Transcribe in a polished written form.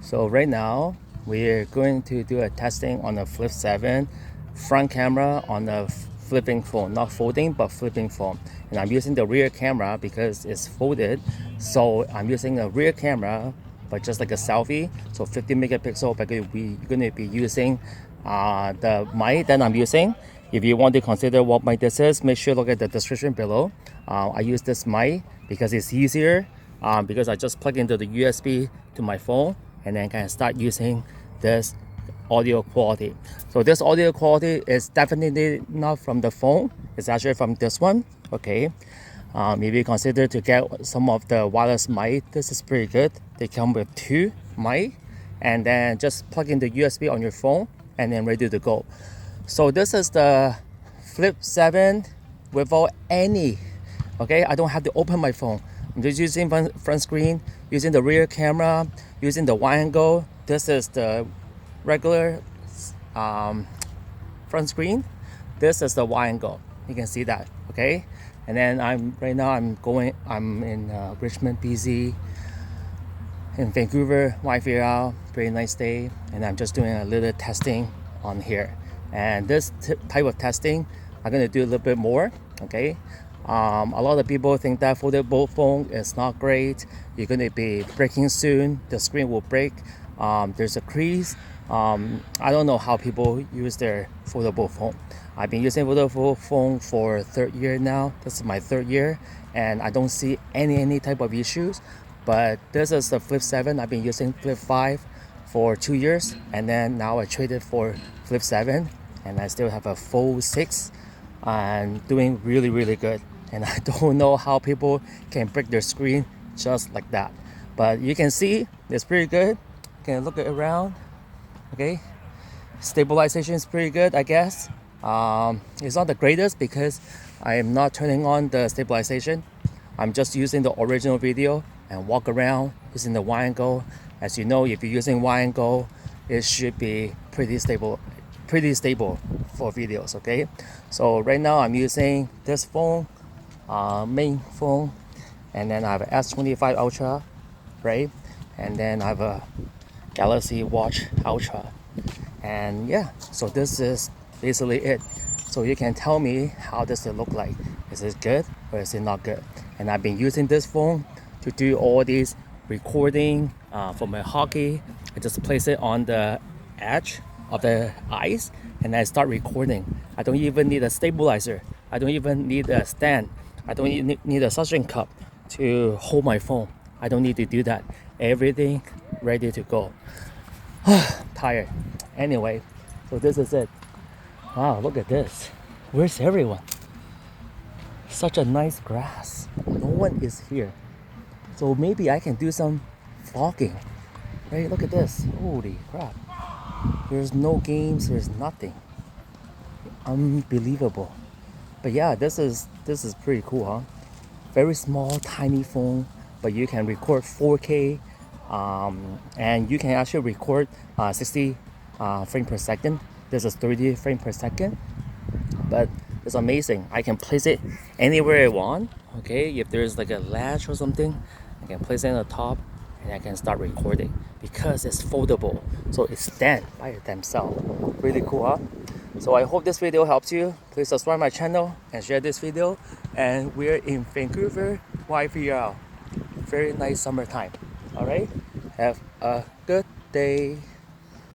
So right now we're going to do a testing on the Flip 7 front camera on the flipping phone, not folding but flipping phone. And I'm using the rear camera because it's folded, so I'm using a rear camera but just like a selfie, so 50 megapixel. But we're going to be using the mic that I'm using. If you want to consider what mic this is, make sure look at the description below. I use this mic because it's easier, because I just plug into the USB to my phone and then can start using this audio quality. So this audio quality is definitely not from the phone, it's actually from this one. Okay, if you consider to get some of the wireless mic, this is pretty good. They come with two mic, and then just plug in the USB on your phone and then ready to go. So this is the Flip 7 without any, okay, I don't have to open my phone. I'm just using front screen, using the rear camera, using the wide angle. This is the regular front screen. This is the wide angle. You can see that, okay? And then I'm in Richmond, BC, in Vancouver, YVL. Very nice day, and I'm just doing a little testing on here. And this type of testing, I'm gonna do a little bit more, okay? A lot of people think that foldable phone is not great. You're going to be breaking soon. The screen will break. There's a crease. I don't know how people use their foldable phone. I've been using foldable phone for third year now. This is my third year, and I don't see any type of issues. But this is the Flip 7. I've been using Flip 5 for 2 years, and then now I traded for Flip 7, and I still have a Fold 6 and doing really good. And I don't know how people can break their screen just like that, but you can see it's pretty good. You can look it around, okay? Stabilization is pretty good, I guess. It's not the greatest because I am not turning on the stabilization. I'm just using the original video and walk around using the wide angle. As you know, if you're using wide angle, it should be pretty stable for videos, okay? So right now I'm using this phone, main phone, and then I have an S25 Ultra, right? And then I have a Galaxy Watch Ultra, and yeah, so this is basically it. So you can tell me how does it look like. Is it good or is it not good? And I've been using this phone to do all these recording for my hockey. I just place it on the edge of the ice and I start recording. I don't even need a stabilizer. I don't even need a stand. I don't need a suction cup to hold my phone. I don't need to do that. Everything ready to go. Tired. Anyway, so this is it. Wow, look at this. Where's everyone? Such a nice grass. No one is here. So maybe I can do some vlogging. Right, look at this. Holy crap. There's no games, there's nothing. Unbelievable. But yeah, this is pretty cool, huh? Very small, tiny phone, but you can record 4K, and you can actually record 60 frames per second. This is 30 frames per second, but it's amazing. I can place it anywhere I want. Okay, if there's like a latch or something, I can place it on the top, and I can start recording because it's foldable, so it stands by themselves. Really cool, huh? So I hope this video helps you. Please subscribe my channel and share this video. And we're in Vancouver, YVL. Very nice summertime. Alright, have a good day.